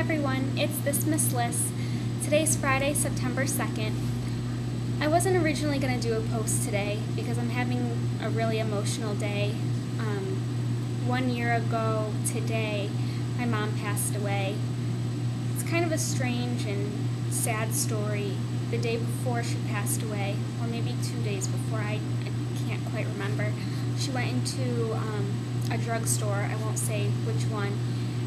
everyone, it's ThisMsLyss. Today's Friday, September 2nd. I wasn't originally going to do a post today because I'm having a really emotional day. 1 year ago today, my mom passed away. It's kind of a strange and sad story. The day before she passed away, or maybe 2 days before, I can't quite remember, she went into a drugstore, I won't say which one,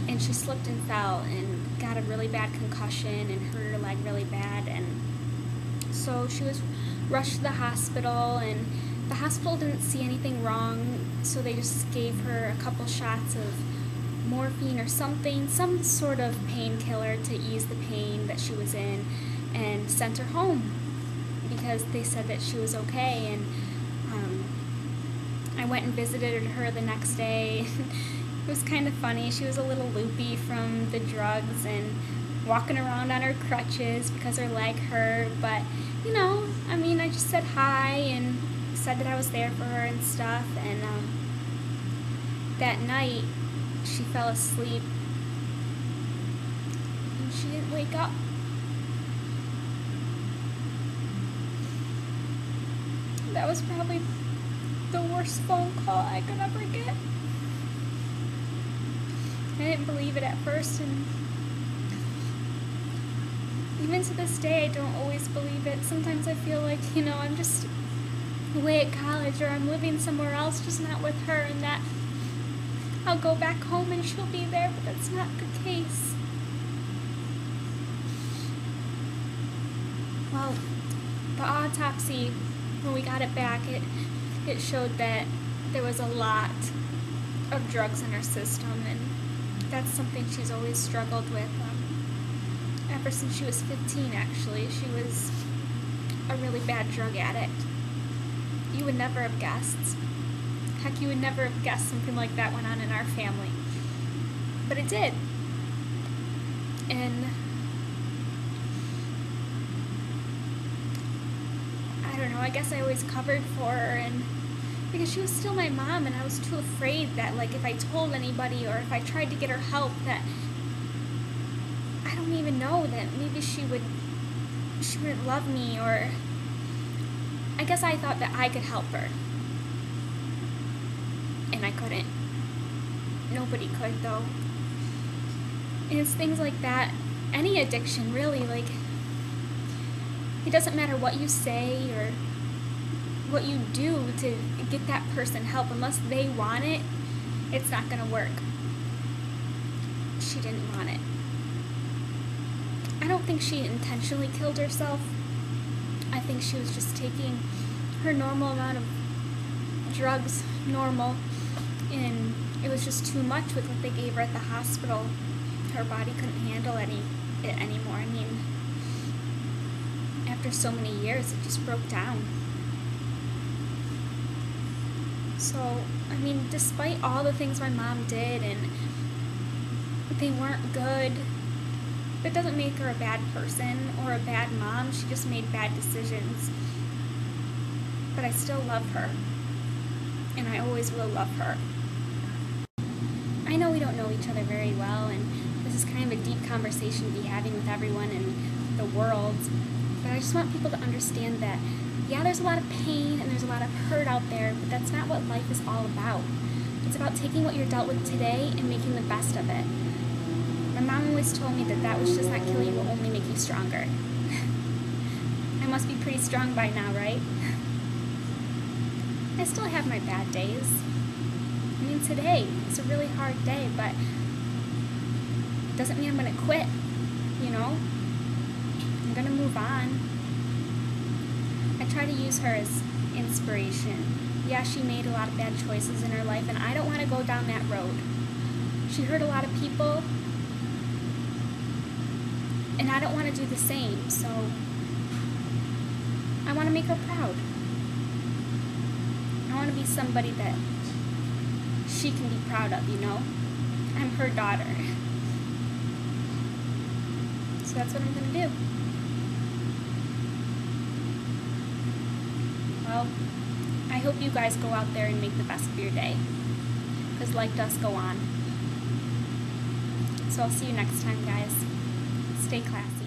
and she slipped and fell and got a really bad concussion and hurt her leg really bad, and so she was rushed to the hospital, and the hospital didn't see anything wrong, so they just gave her a couple shots of morphine or something, some sort of painkiller to ease the pain that she was in, and sent her home because they said that she was okay. And I went and visited her the next day. It was kind of funny. She was a little loopy from the drugs and walking around on her crutches because her leg hurt, but you know, I mean, I just said hi and said that I was there for her and stuff, and that night she fell asleep and she didn't wake up. That was probably the worst phone call I could ever get. I didn't believe it at first, and even to this day I don't always believe it. Sometimes I feel like, you know, I'm just away at college or I'm living somewhere else, just not with her, and that I'll go back home and she'll be there, but that's not the case. Well, the autopsy, when we got it back, it showed that there was a lot of drugs in her system, and that's something she's always struggled with. Ever since she was 15, actually. She was a really bad drug addict. You would never have guessed. Heck, you would never have guessed something like that went on in our family. But it did. And I don't know, I guess I always covered for her, and because she was still my mom, and I was too afraid that, like, if I told anybody or if I tried to get her help, that I don't even know, that maybe she wouldn't love me, or I guess I thought that I could help her, and I couldn't. Nobody could, though. And it's things like that. Any addiction, really, like, it doesn't matter what you say or what you do to get that person help. Unless they want it, it's not going to work. She didn't want it. I don't think she intentionally killed herself. I think she was just taking her normal amount of drugs, and it was just too much with what they gave her at the hospital. Her body couldn't handle it anymore. I mean, after so many years, it just broke down. So, I mean, despite all the things my mom did, and they weren't good, that doesn't make her a bad person or a bad mom. She just made bad decisions. But I still love her, and I always will love her. I know we don't know each other very well, and this is kind of a deep conversation to be having with everyone in the world, but I just want people to understand that, yeah, there's a lot of pain and there's a lot of hurt out there, but that's not what life is all about. It's about taking what you're dealt with today and making the best of it. My mom always told me that that which does not kill you will only make you stronger. I must be pretty strong by now, right? I still have my bad days. I mean, today is a really hard day, but it doesn't mean I'm going to quit, you know? I'm going to move on. I try to use her as inspiration. Yeah, she made a lot of bad choices in her life, and I don't want to go down that road. She hurt a lot of people, and I don't want to do the same, so I want to make her proud. I want to be somebody that she can be proud of, you know? I'm her daughter. So that's what I'm going to do. Well, I hope you guys go out there and make the best of your day, because life does go on. So I'll see you next time, guys. Stay classy.